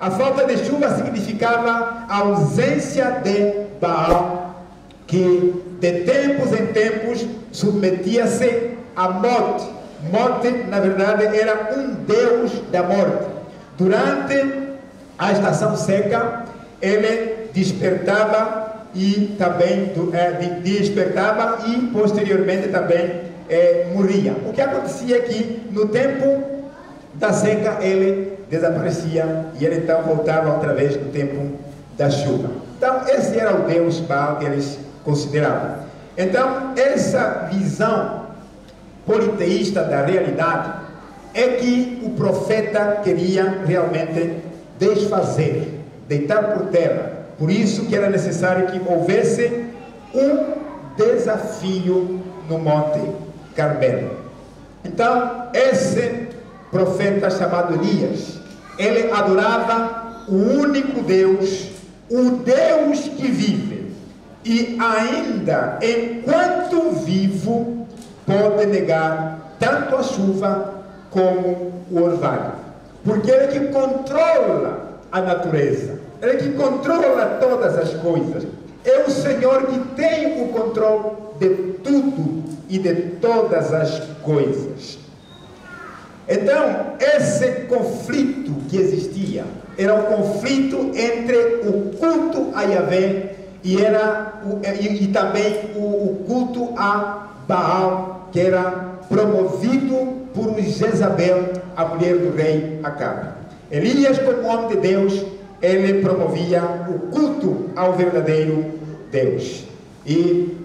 A falta de chuva significava a ausência de Baal, que de tempos em tempos submetia-se à morte. Morte, na verdade, era um deus da morte. Durante a estação seca, ele despertava e também despertava e posteriormente também morria. O que acontecia é que no tempo da seca ele desaparecia e ele então voltava outra vez no tempo da chuva. Então esse era o Deus Baal que eles consideravam. Então essa visão politeísta da realidade é que o profeta queria realmente desfazer, deitar por terra. Por isso que era necessário que houvesse um desafio no Monte Carmelo. Então esse profeta chamado Elias, ele adorava o único Deus, o Deus que vive, e ainda enquanto vivo pode negar tanto a chuva como o orvalho, porque ele que controla a natureza, ele que controla todas as coisas, é o Senhor que tem o controle de tudo e de todas as coisas. Então, esse conflito que existia era um conflito entre o culto a Yahvé e também o culto a Baal, que era promovido por Jezabel, a mulher do rei Acabe. Elias, como homem de Deus, ele promovia o culto ao verdadeiro Deus. E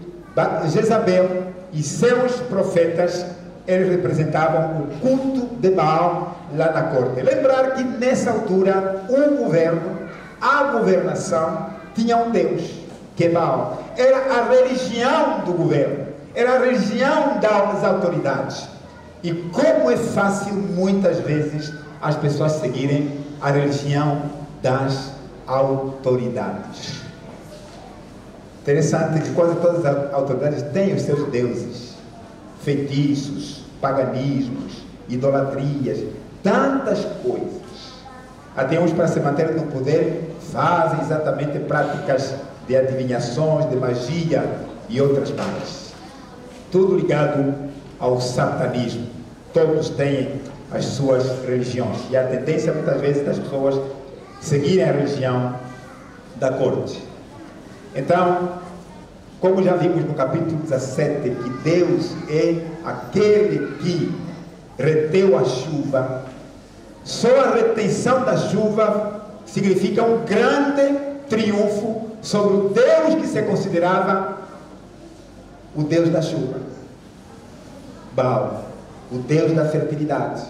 Jezabel e seus profetas, eles representavam o culto de Baal lá na corte. Lembrar que nessa altura o governo, a governação, tinha um Deus, que é Baal. Era a religião do governo, era a religião das autoridades. E como é fácil muitas vezes as pessoas seguirem a religião das autoridades. Interessante que quase todas as autoridades têm os seus deuses, feitiços, paganismos, idolatrias, tantas coisas. Até uns, para se manter no poder, fazem exatamente práticas de adivinhações, de magia e outras mais. Tudo ligado ao satanismo. Todos têm as suas religiões. E a tendência muitas vezes das pessoas seguirem a religião da corte. Então, como já vimos no capítulo 17, que Deus é aquele que reteu a chuva, só a retenção da chuva significa um grande triunfo sobre o Deus que se considerava o Deus da chuva, Baal, o Deus da fertilidade.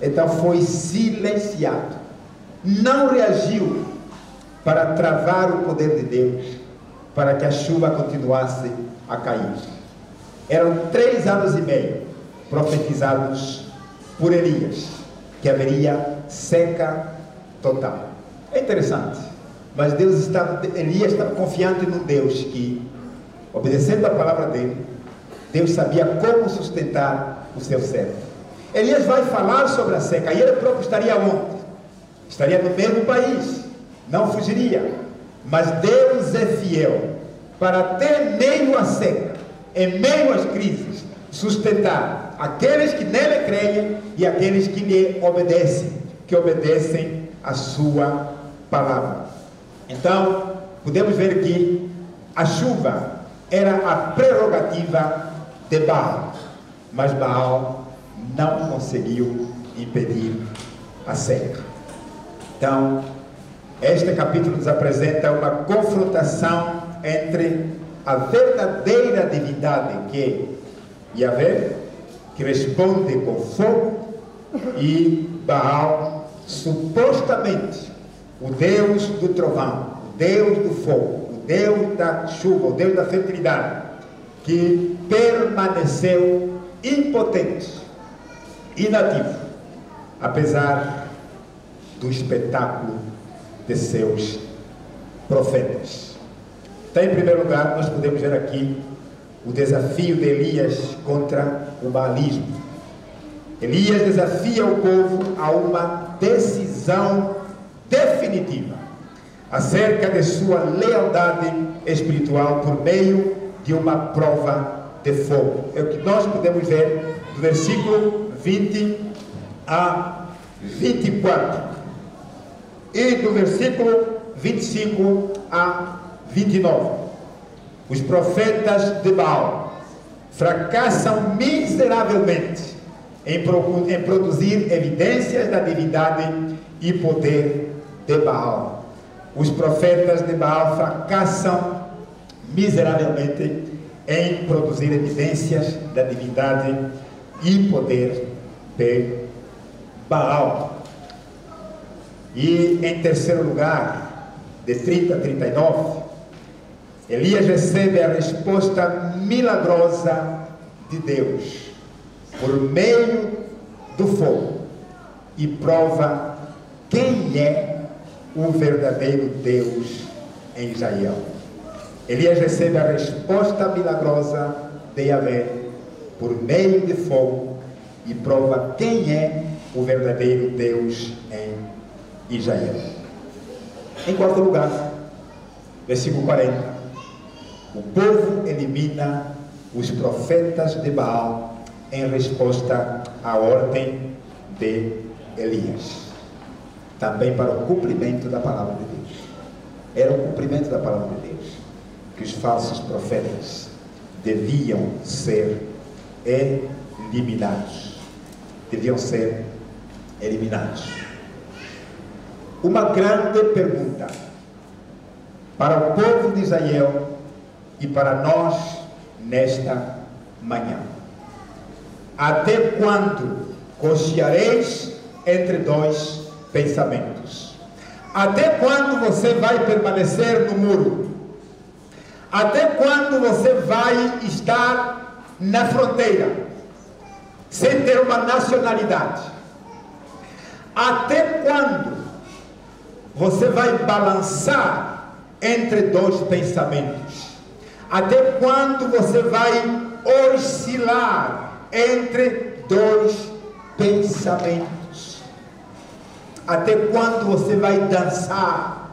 Então foi silenciado, não reagiu para travar o poder de Deus, para que a chuva continuasse a cair. Eram 3 anos e meio profetizados por Elias, que haveria seca total. É interessante, mas Elias estava confiante num Deus que, obedecendo a palavra dele, Deus sabia como sustentar o seu servo. Elias vai falar sobre a seca, e ele próprio estaria onde? Estaria no mesmo país, não fugiria. Mas Deus é fiel para até meio à seca, em meio às crises, sustentar aqueles que nele creem e aqueles que lhe obedecem, que obedecem a sua palavra. Então, podemos ver que a chuva era a prerrogativa de Baal, mas Baal não conseguiu impedir a seca. Então, este capítulo nos apresenta uma confrontação entre a verdadeira divindade, que é Yahvé, que responde com fogo, e Baal, supostamente o Deus do trovão, o Deus do fogo, o Deus da chuva, o Deus da fertilidade, que permaneceu impotente, inativo, apesar do espetáculo de seus profetas. Então, em primeiro lugar, nós podemos ver aqui o desafio de Elias contra o baalismo. Elias desafia o povo a uma decisão definitiva acerca de sua lealdade espiritual por meio de uma prova de fogo. É o que nós podemos ver do versículo 20 a 24 e do versículo 25 a 29. Os profetas de Baal fracassam miseravelmente em produzir evidências da divindade e poder de Baal. Os profetas de Baal fracassam miseravelmente em produzir evidências da divindade e poder de Baal. E em terceiro lugar, de 30 a 39, Elias recebe a resposta milagrosa de Deus por meio do fogo e prova quem é o verdadeiro Deus em Israel. Elias recebe a resposta milagrosa de Yahvé por meio de fogo e prova quem é o verdadeiro Deus em Israel. Em quarto lugar, versículo 40, o povo elimina os profetas de Baal em resposta à ordem de Elias, também para o cumprimento da palavra de Deus. Era o cumprimento da palavra de Deus que os falsos profetas deviam ser eliminados. Deviam ser eliminados. Uma grande pergunta para o povo de Israel e para nós nesta manhã: até quando cocheareis entre dois pensamentos? Até quando você vai permanecer no muro? Até quando você vai estar na fronteira sem ter uma nacionalidade? Até quando você vai balançar entre dois pensamentos? Até quando você vai oscilar entre dois pensamentos? Até quando você vai dançar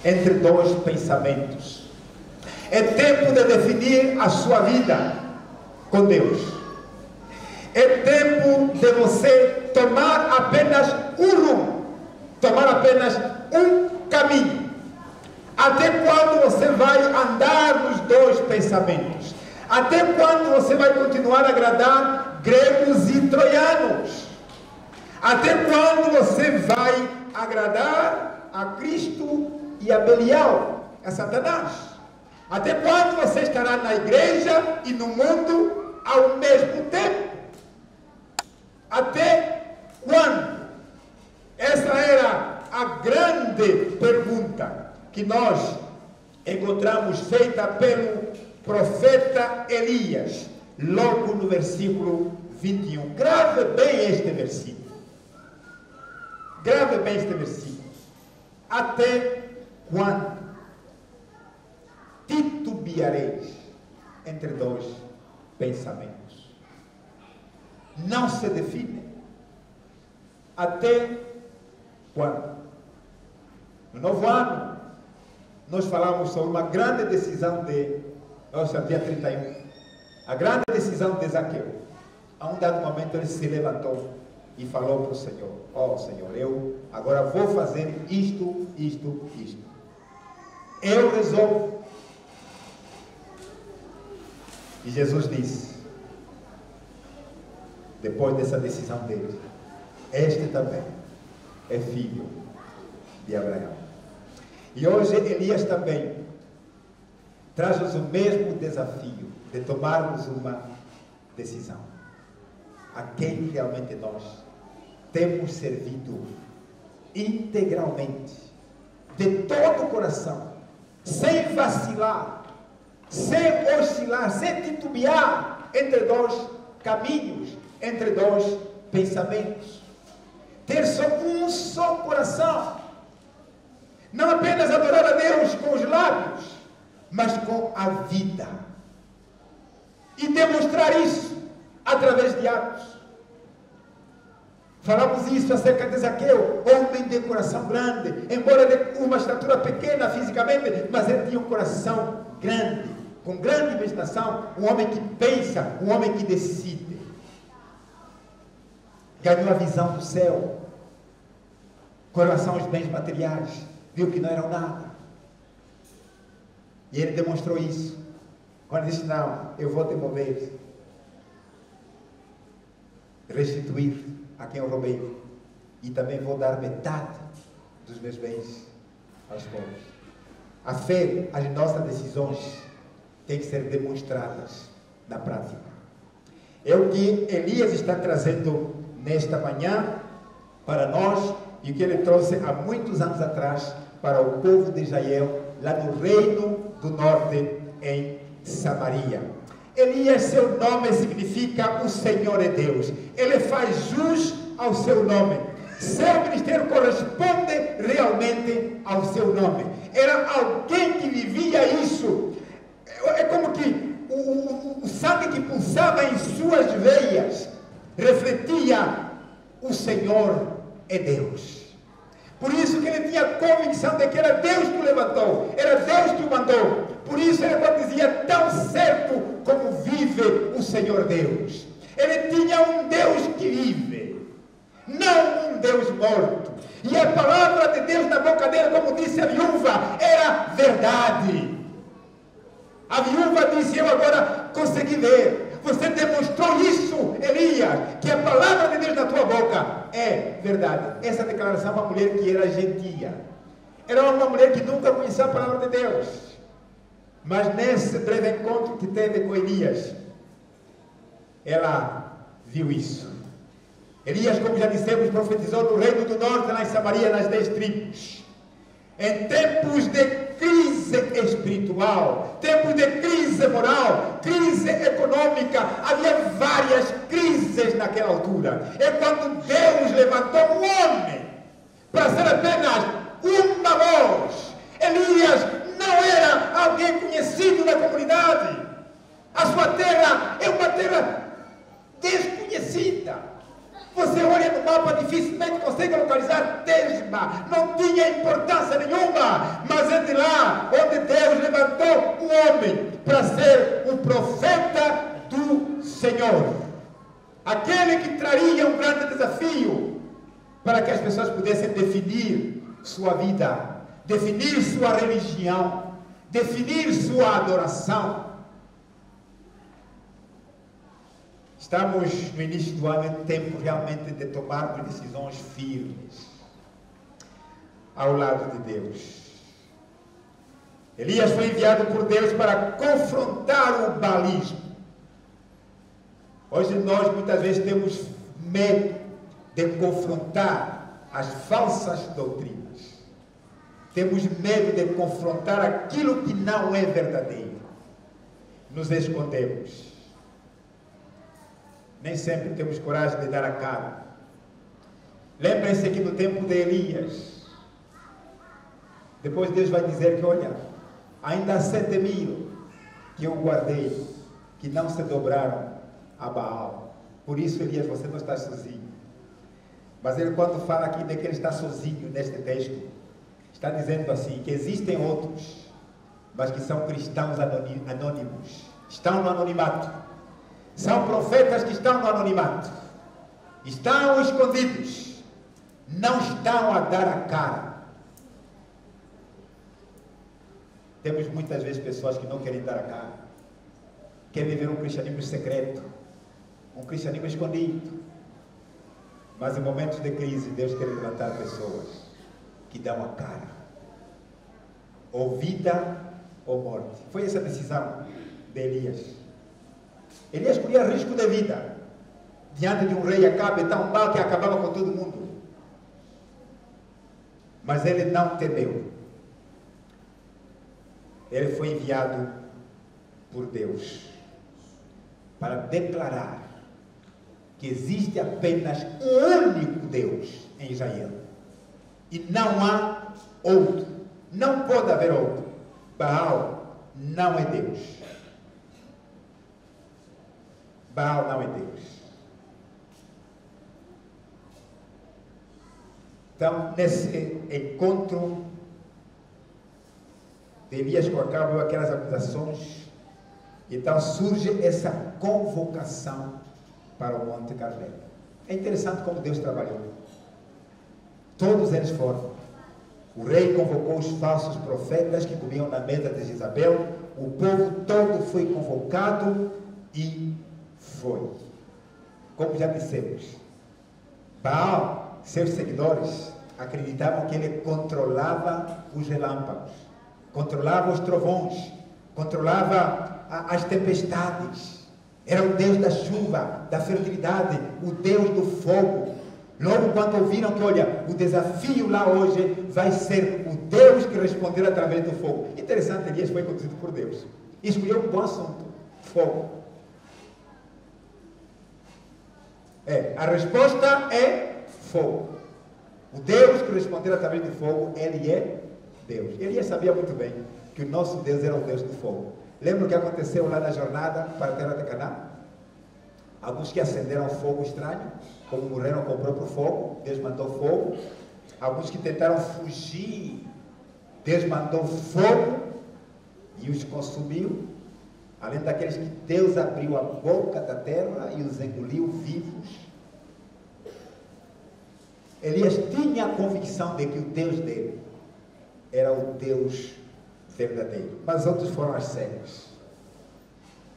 entre dois pensamentos? É tempo de definir a sua vida com Deus. É tempo de você tomar apenas um rumo, tomar apenas um caminho. Até quando você vai andar nos dois pensamentos? Até quando você vai continuar a agradar gregos e troianos? Até quando você vai agradar a Cristo e a Belial, a Satanás? Até quando você estará na igreja e no mundo ao mesmo tempo? Até quando? Essa era a grande pergunta que nós encontramos feita pelo profeta Elias, logo no versículo 21. Grave bem este versículo. Grave bem este versículo. Até quando titubeareis entre dois pensamentos? Não se define. Até quando? No novo ano, nós falamos sobre uma grande decisão dia 31. A grande decisão de Zaqueu. A um dado momento ele se levantou e falou para o Senhor: ó Senhor, eu agora vou fazer isto. Eu resolvo. E Jesus disse, depois dessa decisão dele: este também é filho de Abraão. E hoje Elias também traz-nos o mesmo desafio de tomarmos uma decisão. A quem realmente nós temos servido integralmente, de todo o coração, sem vacilar, sem oscilar, sem titubear entre dois caminhos, entre dois pensamentos. Ter só um só coração. Não apenas adorar a Deus com os lábios, mas com a vida. E demonstrar isso através de atos. Falamos isso acerca de Zaqueu, homem de coração grande, embora de uma estatura pequena fisicamente, mas ele tinha um coração grande, com grande imaginação, um homem que pensa, um homem que decide. Ganhou a visão do céu, com relação aos bens materiais, viu que não eram nada. E ele demonstrou isso, quando disse, não, eu vou devolver, restituir a quem eu roubei, e também vou dar metade dos meus bens aos pobres. A fé, as nossas decisões têm que ser demonstradas na prática. É o que Elias está trazendo nesta manhã para nós, e o que ele trouxe há muitos anos atrás para o povo de Israel, lá no reino do norte, em Samaria. Elias, seu nome significa o Senhor é Deus. Ele faz jus ao seu nome. Seu ministério corresponde realmente ao seu nome. Era alguém que vivia isso. É como que o sangue que pulsava em suas veias refletia: o Senhor é Deus. Por isso que ele tinha convicção de que era Deus que o levantou, era Deus que o mandou. Por isso ele dizia: tão certo como vive o Senhor Deus. Ele tinha um Deus que vive, não um Deus morto. E a palavra de Deus na boca dele, como disse a viúva, era verdade. A viúva disse: eu agora consegui ver. Você demonstrou isso, Elias, que a palavra de Deus na tua boca é verdade. Essa declaração é uma mulher que era gentia. Era uma mulher que nunca conhecia a palavra de Deus. Mas nesse breve encontro que teve com Elias, ela viu isso. Elias, como já dissemos, profetizou no reino do norte, lá em Samaria, nas 10 tribos. Em tempos de crise espiritual, tempos de crise moral, crise econômica, havia várias crises naquela altura. É quando Deus levantou um homem para ser apenas uma voz. Elias não era alguém conhecido na comunidade. A sua terra é uma terra desconhecida. Você olha no mapa, dificilmente consegue localizar Tesba. Não tinha importância nenhuma. Mas é de lá onde Deus levantou um homem para ser o profeta do Senhor. Aquele que traria um grande desafio para que as pessoas pudessem definir sua vida, definir sua religião, definir sua adoração. Estamos no início do ano, é tempo realmente de tomarmos decisões firmes ao lado de Deus. Elias foi enviado por Deus para confrontar o baalismo. Hoje nós muitas vezes temos medo de confrontar as falsas doutrinas. Temos medo de confrontar aquilo que não é verdadeiro. Nos escondemos. Nem sempre temos coragem de dar a cara. Lembrem-se que no tempo de Elias, depois Deus vai dizer que, olha, ainda há 7.000 que eu guardei, que não se dobraram a Baal. Por isso, Elias, você não está sozinho. Mas ele, quando fala aqui de que ele está sozinho neste texto, está dizendo assim, que existem outros, mas que são cristãos anônimos, estão no anonimato. São profetas que estão no anonimato, estão escondidos, não estão a dar a cara. Temos muitas vezes pessoas que não querem dar a cara, querem viver um cristianismo secreto, um cristianismo escondido. Mas em momentos de crise, Deus quer levantar pessoas que dão a cara, ou vida ou morte. Foi essa a decisão de Elias. Elias corria risco de vida diante de um rei Acabe tão mau que acabava com todo mundo. Mas ele não temeu. Ele foi enviado por Deus para declarar que existe apenas um único Deus em Israel e não há outro. Não pode haver outro. Baal não é Deus. Baal não é Deus. Então, nesse encontro de Elias com Acabe, aquelas acusações, então surge essa convocação para o Monte Carmelo. É interessante como Deus trabalhou. Todos eles foram. O rei convocou os falsos profetas que comiam na mesa de Jezabel. O povo todo foi convocado e foi. Como já dissemos, Baal, seus seguidores, acreditavam que ele controlava os relâmpagos, controlava os trovões, controlava as tempestades. Era o Deus da chuva, da fertilidade, o Deus do fogo. Logo quando ouviram que, olha, o desafio lá hoje vai ser o Deus que responder através do fogo. Interessante, Elias foi conduzido por Deus. E escolheu um bom assunto, fogo. A resposta é fogo. O Deus que responder através do fogo, ele é Deus. Elias sabia muito bem que o nosso Deus era o Deus do fogo. Lembra o que aconteceu lá na jornada para a terra de Canaã? Alguns que acenderam fogo estranho, como morreram com o próprio fogo, Deus mandou fogo. Alguns que tentaram fugir, Deus mandou fogo e os consumiu. Além daqueles que Deus abriu a boca da terra e os engoliu vivos. Elias tinha a convicção de que o Deus dele era o Deus verdadeiro, mas outros foram as cegas.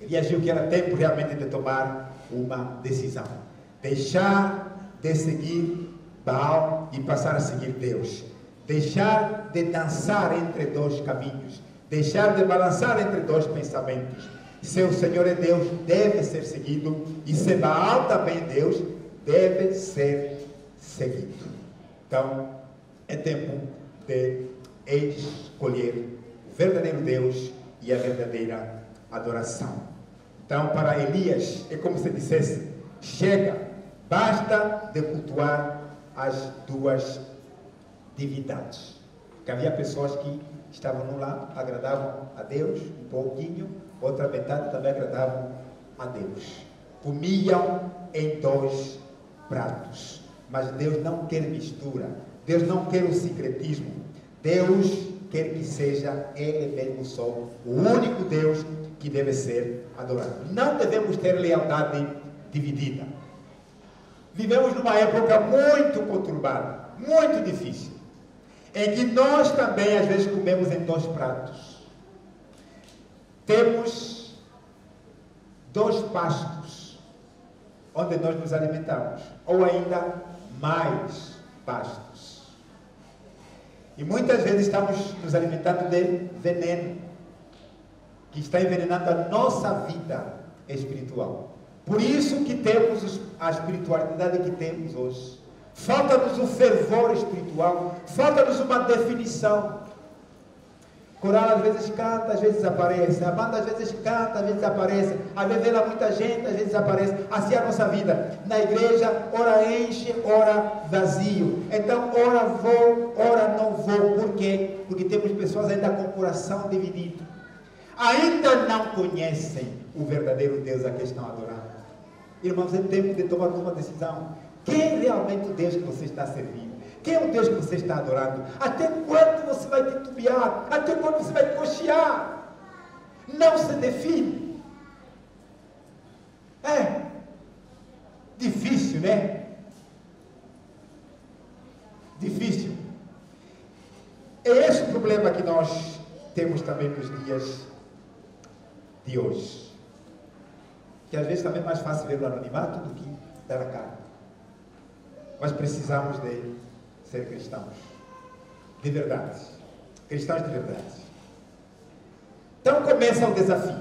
Elias viu que era tempo realmente de tomar uma decisão, deixar de seguir Baal e passar a seguir Deus, deixar de dançar entre dois caminhos, deixar de balançar entre dois pensamentos. Se o Senhor é Deus, deve ser seguido, e se Baal também é Deus, deve ser seguido. Então é tempo de escolher o verdadeiro Deus e a verdadeira adoração. Então, para Elias, é como se dissesse: chega, basta de cultuar as duas divindades. Porque havia pessoas que estavam num lado, agradavam a Deus um pouquinho, outra metade também agradavam a Deus. Comiam em dois pratos. Mas Deus não quer mistura. Deus não quer o sincretismo. Deus quer que seja Ele mesmo só, o único Deus que deve ser adorado. Não devemos ter lealdade dividida. Vivemos numa época muito conturbada, muito difícil, em que nós também às vezes comemos em dois pratos. Temos dois pastos onde nós nos alimentamos, ou ainda mais pastos. E muitas vezes estamos nos alimentando de veneno, que está envenenando a nossa vida espiritual. Por isso que temos a espiritualidade que temos hoje. Falta-nos o fervor espiritual, falta-nos uma definição. Coral às vezes canta, às vezes desaparece. A banda às vezes canta, às vezes desaparece. Às vezes vê lá muita gente, às vezes desaparece. Assim é a nossa vida. Na igreja, ora enche, ora vazio. Então, ora vou, ora não vou. Por quê? Porque temos pessoas ainda com o coração dividido. Ainda não conhecem o verdadeiro Deus a quem estão adorando. Irmãos, é tempo de tomar uma decisão. Quem é realmente o Deus que você está servindo? Quem é o Deus que você está adorando? Até quando você vai titubear? Até quando você vai cochear? Não se define. É difícil, né? Difícil. É esse o problema que nós temos também nos dias de hoje. Que às vezes também é mais fácil ver o anonimato do que dar a cara. Mas precisamos de ser cristãos de verdade. Cristãos de verdade. Então começa o desafio.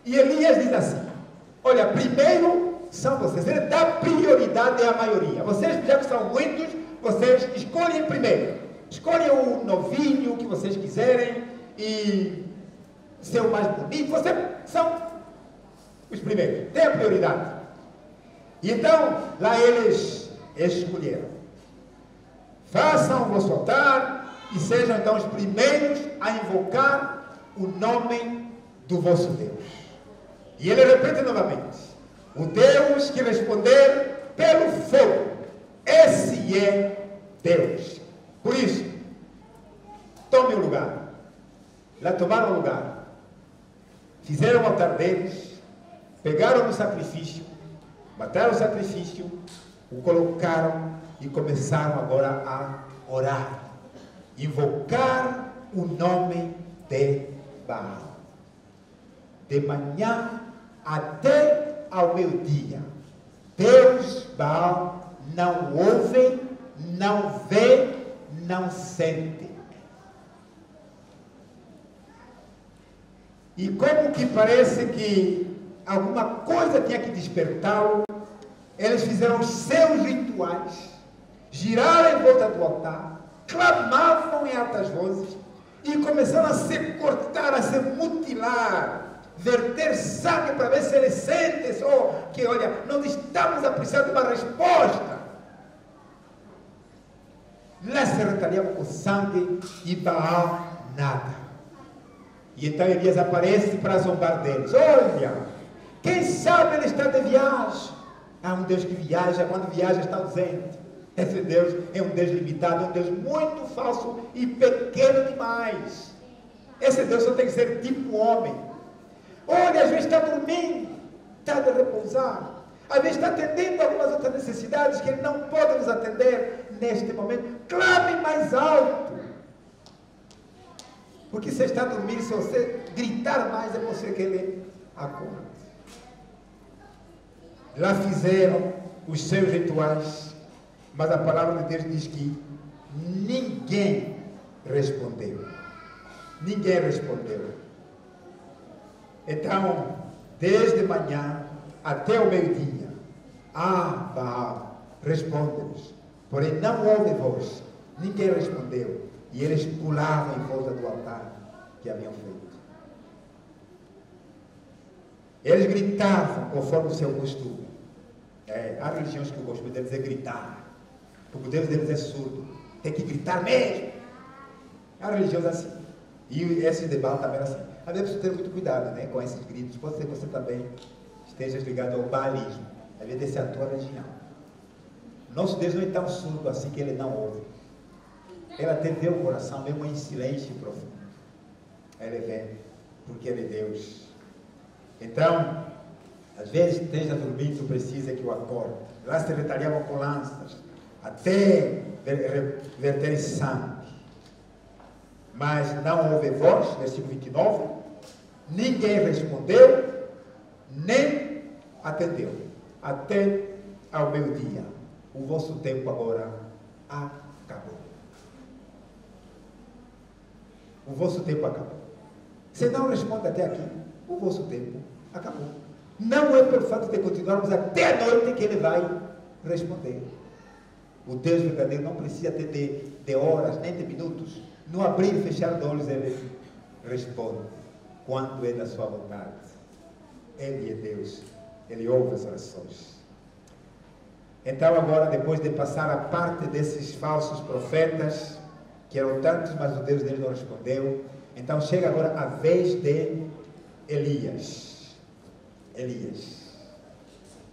E Elias diz assim: olha, primeiro são vocês. Ele dá prioridade à maioria. Vocês, já que são muitos, vocês escolhem primeiro. Escolhem o novinho que vocês quiserem e ser o mais bonito. Vocês são os primeiros. Dê a prioridade. E então, lá eles escolheram. Façam o vosso altar e sejam então os primeiros a invocar o nome do vosso Deus. E ele repete novamente: o Deus que responder pelo fogo, esse que é Deus. Por isso, tome o lugar. Lá tomaram o lugar. Fizeram o altar deles, pegaram o sacrifício, mataram o sacrifício, o colocaram e começaram agora a orar, invocar o nome de Baal. De manhã até ao meio-dia, Deus Baal não ouve, não vê, não sente. E como que parece que alguma coisa tinha que despertá-lo, eles fizeram os seus rituais, giraram em volta do altar, clamavam em altas vozes e começaram a se cortar, a se mutilar, verter sangue para ver se eles sentem que, olha, nós estamos a precisar de uma resposta. Lá se retaliavam com sangue e Baal nada. E então Elias aparece para zombar deles. Olha, quem sabe ele está de viagem. Há um Deus que viaja, quando viaja está ausente. Esse Deus é um Deus limitado, é um Deus muito falso e pequeno demais. Esse Deus só tem que ser tipo homem. Olha, às vezes está dormindo, está de repousar. Às vezes está atendendo algumas outras necessidades que ele não pode nos atender neste momento. Clame mais alto. Porque se está dormindo, se você gritar mais, é você que ele acorda. Lá fizeram os seus rituais, mas a palavra de Deus diz que ninguém respondeu. Ninguém respondeu. Então, desde manhã até o meio-dia, Baal, responde-nos. Porém, não houve voz. Ninguém respondeu. E eles pulavam em volta do altar que haviam feito. Eles gritavam conforme o seu costume. Há religiões que o costume deles é gritar. Porque o Deus deles é surdo. Tem que gritar mesmo. Há religiões assim. E esse debate também é assim. Às vezes precisa ter muito cuidado, né, com esses gritos. Pode ser que você também esteja ligado ao baalismo. Às vezes essa é a tua religião. Nosso Deus não é tão surdo assim que ele não ouve. Ele até vê o coração mesmo em silêncio profundo. Ele vê, porque ele é Deus. Então, às vezes esteja dormindo, precisa que o acorde. Lá se retalhavam com lanças, até verter sangue. Mas não houve voz, versículo 29, ninguém respondeu, nem atendeu, até ao meio-dia. O vosso tempo agora acabou. O vosso tempo acabou. Se não responde até aqui, o vosso tempo acabou. Não é pelo fato de continuarmos até a noite que ele vai responder. O Deus verdadeiro não precisa ter de horas, nem de minutos. No abrir e fechar de olhos, ele responde quando é da sua vontade. Ele é Deus. Ele ouve as orações. Então agora, depois de passar a parte desses falsos profetas, que eram tantos, mas o Deus deles não respondeu, então chega agora a vez de Elias.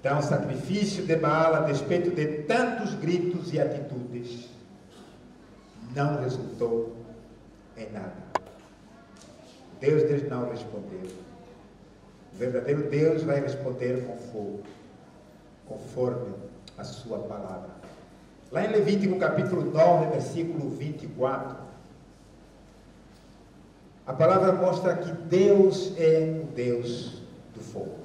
Então o sacrifício de Baal, a despeito de tantos gritos e atitudes, não resultou em nada. Deus deles não respondeu. O verdadeiro Deus vai responder com fogo, conforme a sua palavra. Lá em Levítico capítulo 9, versículo 24, a palavra mostra que Deus é o Deus do fogo.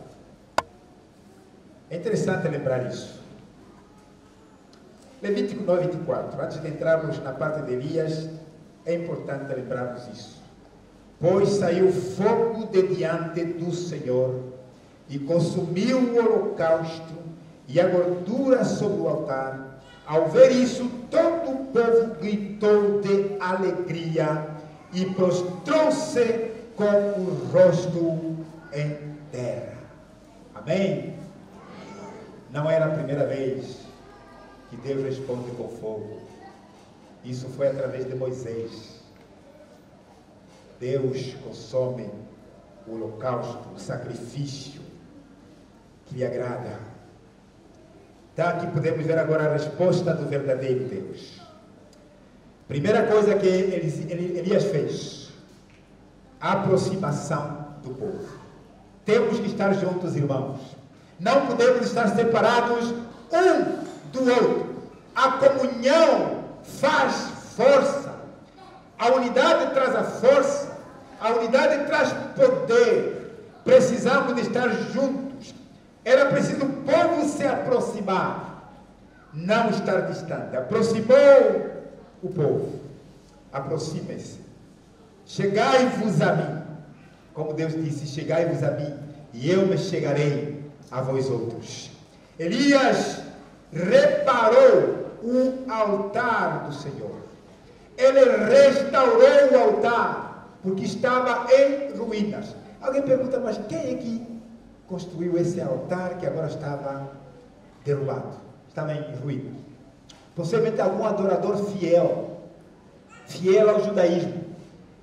É interessante lembrar isso. Levítico 9, 24. Antes de entrarmos na parte de Elias, é importante lembrarmos isso. Pois saiu fogo de diante do Senhor e consumiu o holocausto e a gordura sobre o altar. Ao ver isso, todo o povo gritou de alegria e prostrou-se com o rosto em terra. Amém? Não era a primeira vez que Deus responde com fogo. Isso foi através de Moisés. Deus consome o holocausto, o sacrifício que lhe agrada. Então aqui podemos ver agora a resposta do verdadeiro Deus. Primeira coisa que Elias fez, a aproximação do povo. Temos que estar juntos, irmãos. Não podemos estar separados um do outro. A comunhão faz força. A unidade traz a força. A unidade traz poder. Precisamos de estar juntos. Era preciso o povo se aproximar, não estar distante. Aproximou o povo. Aproximem-se. Chegai-vos a mim. Como Deus disse, chegai-vos a mim, e eu me chegarei a vós outros. Elias reparou o altar do Senhor. Ele restaurou o altar, porque estava em ruínas. Alguém pergunta, mas quem é que construiu esse altar que agora estava derrubado? Estava em ruínas. Possivelmente algum adorador fiel ao judaísmo,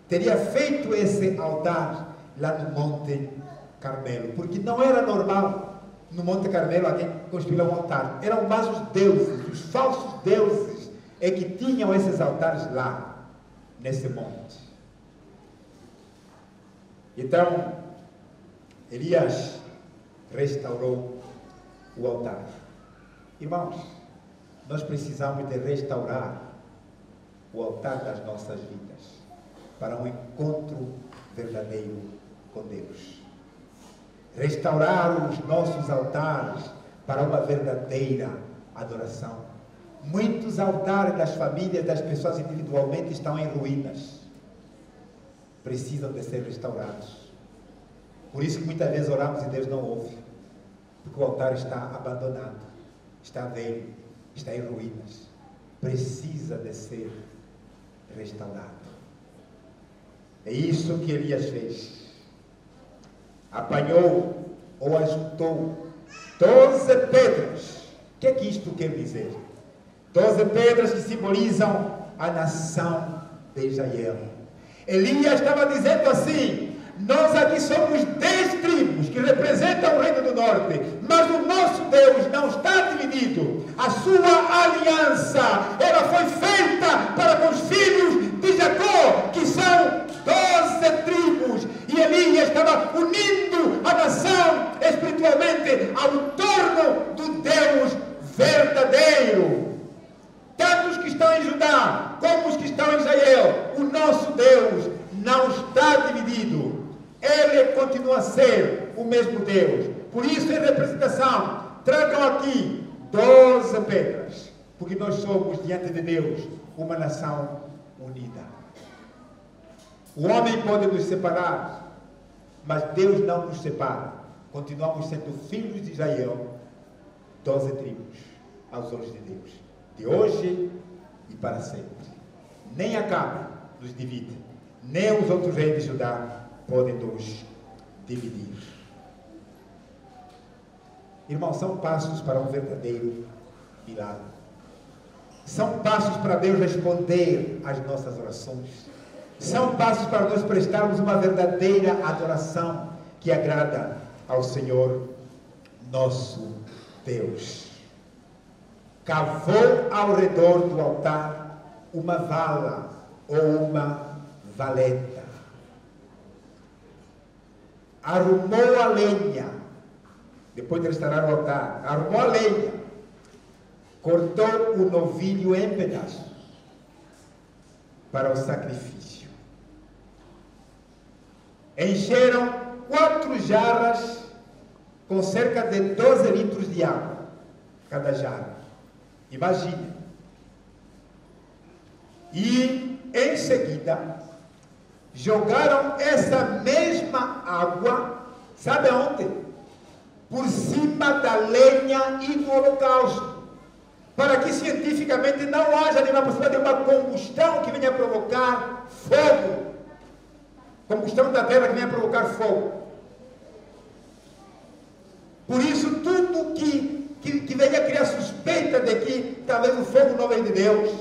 teria feito esse altar lá no Monte Carmelo, porque não era normal no Monte Carmelo alguém construir um altar. Eram mais os deuses, os falsos deuses, é que tinham esses altares lá, nesse monte. Então, Elias restaurou o altar. Irmãos, nós precisamos de restaurar o altar das nossas vidas para um encontro verdadeiro com Deus. Restaurar os nossos altares para uma verdadeira adoração. Muitos altares das famílias, das pessoas individualmente estão em ruínas. Precisam de ser restaurados. Por isso que muitas vezes oramos e Deus não ouve. Porque o altar está abandonado, está velho, está em ruínas. Precisa de ser restaurado. É isso que Elias fez. Apanhou ou ajuntou 12 pedras. O que é que isto quer dizer? 12 pedras que simbolizam a nação de Israel. Elias estava dizendo assim: nós aqui somos 10 tribos que representam o reino do norte, mas o nosso Deus não está dividido. A sua aliança, ela foi feita para com os filhos de Jacó, que são 12 tribos, e Elias estava unindo a nação espiritualmente ao torno do Deus verdadeiro. Tanto os que estão em Judá como os que estão em Israel, o nosso Deus não está dividido. Ele continua a ser o mesmo Deus. Por isso, em representação, tragam aqui 12 pedras, porque nós somos diante de Deus uma nação unida. O homem pode nos separar, mas Deus não nos separa. Continuamos sendo filhos de Israel, 12 tribos aos olhos de Deus, de hoje e para sempre. Nem Acabe nos divide, nem os outros reis de Judá podem nos dividir. Irmãos, são passos para um verdadeiro milagre. São passos para Deus responder às nossas orações. São passos para nós prestarmos uma verdadeira adoração que agrada ao Senhor nosso Deus. Cavou ao redor do altar uma vala ou uma valeta. Arrumou a lenha, depois de restaurar o altar, arrumou a lenha, cortou o novilho em pedaços para o sacrifício. Encheram 4 jarras com cerca de 12 litros de água, cada jarra. Imagine. E em seguida jogaram essa mesma água, sabe aonde? Por cima da lenha e do holocausto, para que cientificamente não haja nenhuma possibilidade de uma combustão que venha provocar fogo, combustão da terra que venha provocar fogo. Por isso, tudo que venha criar suspeita de que talvez o fogo não vem de Deus,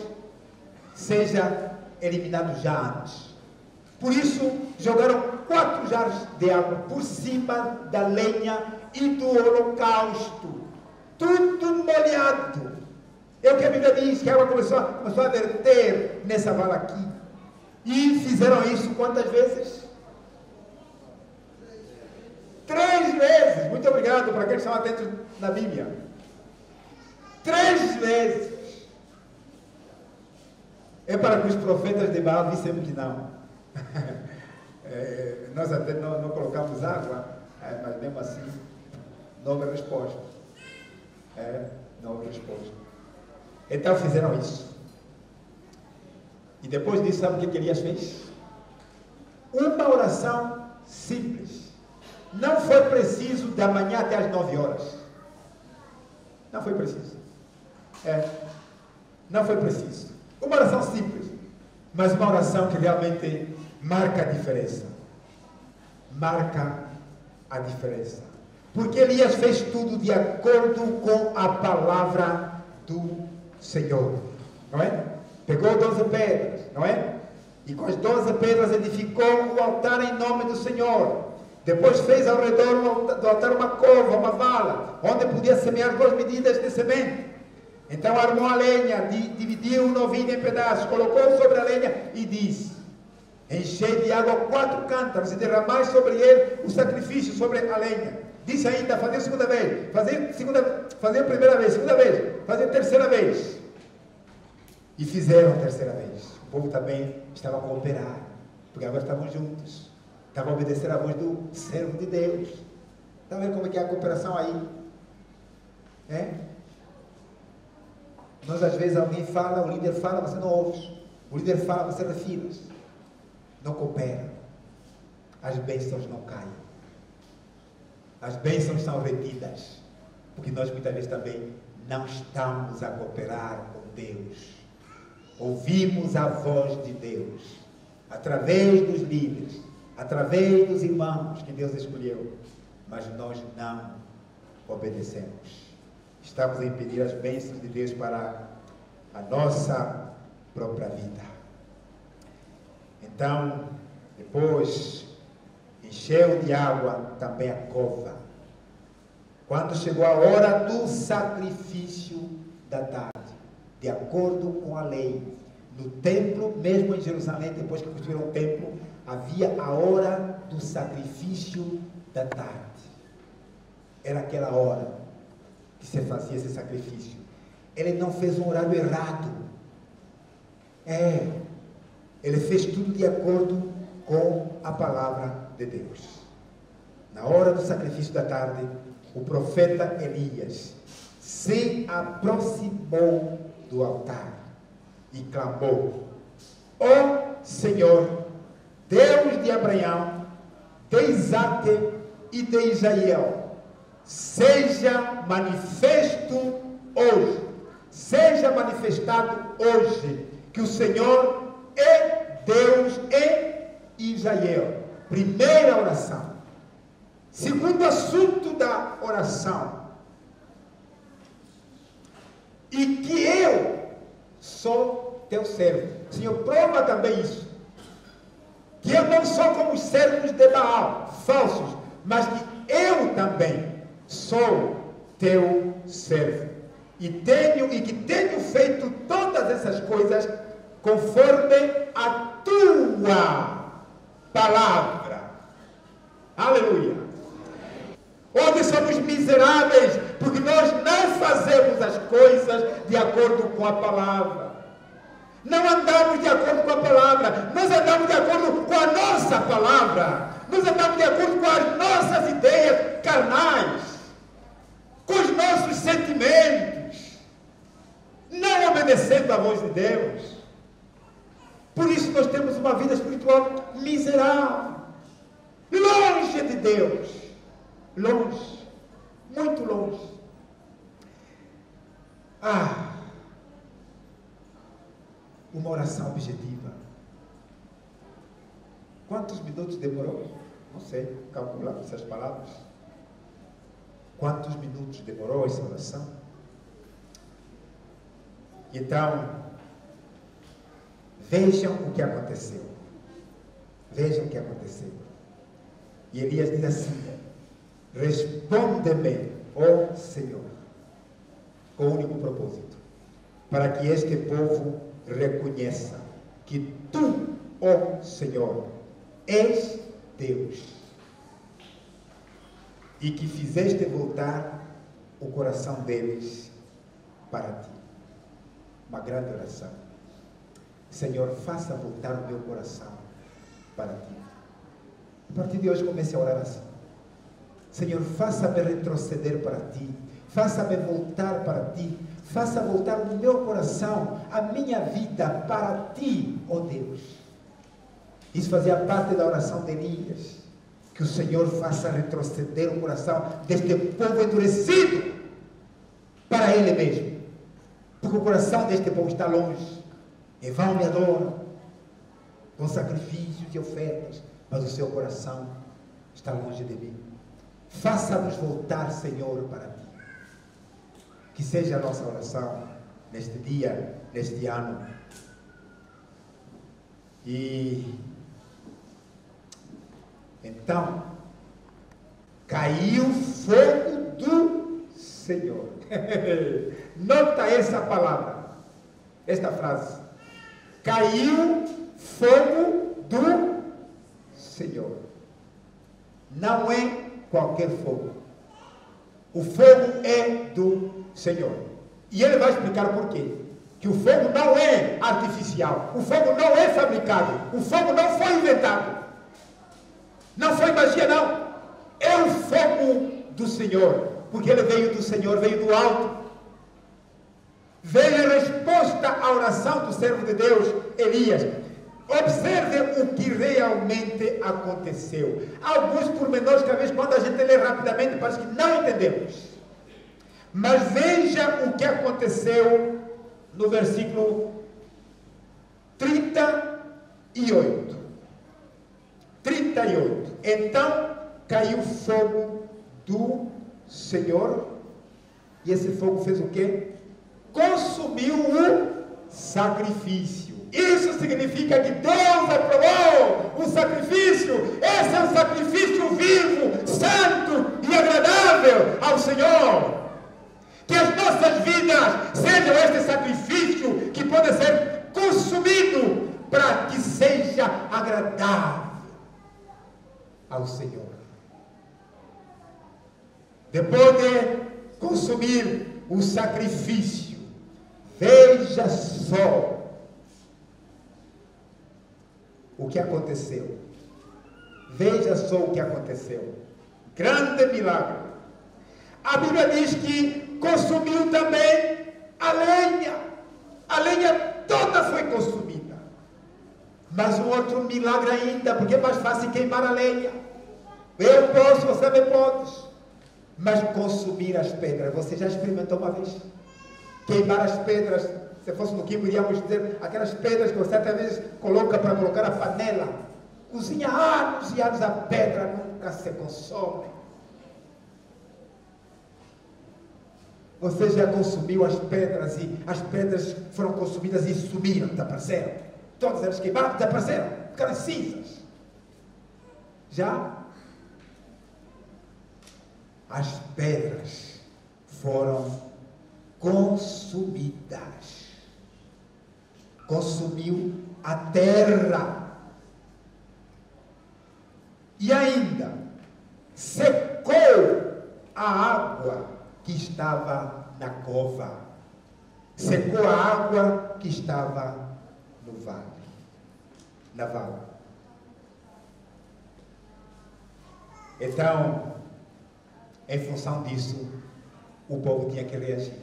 seja eliminado já antes. Por isso, jogaram 4 jarros de água por cima da lenha e do holocausto. tudo molhado. É o que a Bíblia diz, que a água começou a verter nessa vala aqui. E fizeram isso quantas vezes? 3 vezes. Muito obrigado para aqueles que estão atentos na Bíblia. 3 vezes. É para que os profetas de Baal dissemos que não. Nós até não colocamos água, mas mesmo assim, não houve resposta. Não houve resposta. Então fizeram isso. E depois disso, sabe o que Elias fez? Uma oração simples. Não foi preciso da manhã até as 9 horas. Não foi preciso. Não foi preciso. Uma oração simples, mas uma oração que realmente marca a diferença. Marca a diferença. Porque Elias fez tudo de acordo com a palavra do Senhor. Não é? Pegou 12 pedras, não é? E com as 12 pedras edificou o altar em nome do Senhor. Depois fez ao redor do altar uma cova, uma vala, onde podia semear 2 medidas de semente. Então armou a lenha, dividiu o novilho em pedaços, colocou sobre a lenha e disse: enchei de água 4 cântaros e derramai sobre ele o sacrifício sobre a lenha. Disse ainda: fazer segunda vez, fazer primeira vez, segunda vez, fazer terceira vez. E fizeram a terceira vez. O povo também estava a cooperar, porque agora estavam juntos, estavam a obedecer a voz do servo de Deus. Está vendo como é que é a cooperação aí? Nós às vezes alguém fala, o líder fala, você não ouve. O líder fala, você refira. Não coopera. As bênçãos não caem. As bênçãos são retidas. Porque nós muitas vezes também não estamos a cooperar com Deus. Ouvimos a voz de Deus. Através dos líderes. Através dos irmãos que Deus escolheu. Mas nós não obedecemos. Estamos a impedir as bênçãos de Deus para a nossa própria vida. Então, depois, encheu de água também a cova. Quando chegou a hora do sacrifício da tarde, de acordo com a lei, no templo, mesmo em Jerusalém, depois que construíram o templo, havia a hora do sacrifício da tarde. Era aquela hora que se fazia esse sacrifício. Ele não fez um horário errado. Ele fez tudo de acordo com a palavra de Deus. Na hora do sacrifício da tarde, o profeta Elias se aproximou do altar e clamou: ó Senhor, Deus de Abraão, de Isaque e de Israel, seja manifesto hoje, seja manifestado hoje, que o Senhor é Deus em Israel. Primeira oração. Segundo assunto da oração, e que eu sou teu servo. Senhor, prova também isso, que eu não sou como os servos de Baal, falsos, mas que eu também sou teu servo, e que tenho feito todas essas coisas conforme a tua palavra. Aleluia. Onde somos miseráveis, porque nós não fazemos as coisas de acordo com a palavra. Não andamos de acordo com a palavra, nós andamos de acordo com a nossa palavra. Nós andamos de acordo com as nossas ideias carnais, com os nossos sentimentos, não obedecendo à voz de Deus. Por isso nós temos uma vida espiritual miserável, longe de Deus, longe, muito longe. Uma oração objetiva. Quantos minutos demorou? Não sei, calcula essas palavras. Quantos minutos demorou essa oração? Então, vejam o que aconteceu. Vejam o que aconteceu. E Elias diz assim: responde-me, ó Senhor. com um único propósito: para que este povo reconheça que tu, ó Senhor, és Deus, e que fizeste voltar o coração deles para ti. Uma grande oração. Senhor, faça voltar o meu coração para ti. A partir de hoje comece a orar assim: Senhor, faça-me retroceder para ti, faça-me voltar para ti, faça voltar o meu coração, a minha vida para ti, ó Deus. Isso fazia parte da oração de Elias, que o Senhor faça retroceder o coração deste povo endurecido para Ele mesmo, porque o coração deste povo está longe. Em vão me adoram com sacrifícios e ofertas, mas o seu coração está longe de mim. Faça-nos voltar, Senhor, para ti. Que seja a nossa oração neste dia, neste ano. E então caiu fogo do Senhor. Nota essa palavra, esta frase: caiu fogo do Senhor. Não é qualquer fogo. O fogo é do Senhor. E ele vai explicar por quê. Que o fogo não é artificial. O fogo não é fabricado. O fogo não foi inventado. Não foi magia, não. É o fogo do Senhor. Porque ele veio do Senhor, veio do alto. Veio em resposta à oração do servo de Deus, Elias. Observe o que realmente aconteceu. Alguns pormenores que às vezes quando a gente lê rapidamente parece que não entendemos. Mas veja o que aconteceu no versículo 38. 38. Então caiu fogo do Senhor. E esse fogo fez o quê? Consumiu o sacrifício. Isso significa que Deus aprovou o sacrifício. Esse é um sacrifício vivo, santo e agradável ao Senhor. Que as nossas vidas sejam este sacrifício que pode ser consumido para que seja agradável ao Senhor. Depois de consumir o sacrifício, veja só o que aconteceu. Veja só o que aconteceu. Grande milagre. A Bíblia diz que consumiu também a lenha. A lenha toda foi consumida. Mas um outro milagre ainda, porque é mais fácil queimar a lenha. Eu posso, você também pode. Mas consumir as pedras, você já experimentou uma vez? Queimar as pedras. Se fosse no Quimbo, iríamos dizer aquelas pedras que você até vezes coloca para colocar a panela. Cozinha anos e anos, a pedra nunca se consome. Você já consumiu as pedras e as pedras foram consumidas e sumiram, desapareceram. Todas elas queimaram, desapareceram, ficaram cinzas. Já as pedras foram consumidas. Consumiu a terra. E ainda secou a água que estava na cova. Secou a água que estava no vale. Na vala. Então, em função disso, o povo tinha que reagir.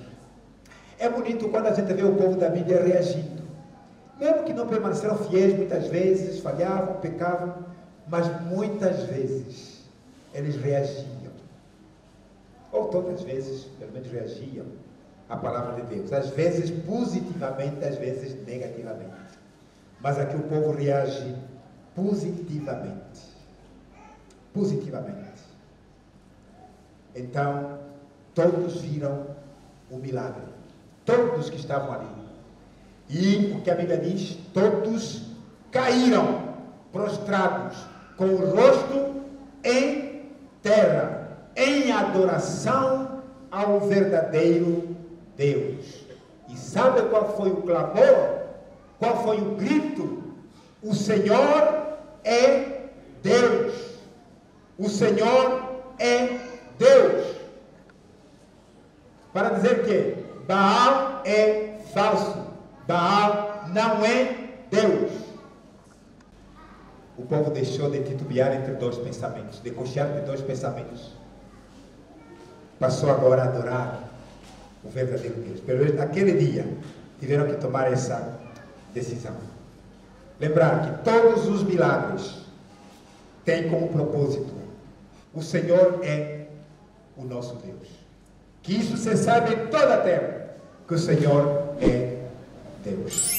É bonito quando a gente vê o povo da Bíblia reagindo. Mesmo que não permaneceram fiéis, muitas vezes falhavam, pecavam, mas muitas vezes eles reagiam. Ou todas as vezes, pelo menos reagiam à palavra de Deus. Às vezes positivamente, às vezes negativamente. Mas aqui o povo reage positivamente. Positivamente. Então, todos viram o milagre. Todos que estavam ali. E o que a Bíblia diz, todos caíram prostrados, com o rosto em terra, em adoração ao verdadeiro Deus. E sabe qual foi o clamor? Qual foi o grito? O Senhor é Deus. O Senhor é Deus. Para dizer que Baal é falso. Baal não é Deus. O povo deixou de titubear entre dois pensamentos, de cochear entre dois pensamentos. Passou agora a adorar o verdadeiro Deus. Pero naquele dia tiveram que tomar essa decisão. Lembrar que todos os milagres têm como propósito: o Senhor é o nosso Deus. Que isso se saiba em toda a terra, que o Senhor é Deus.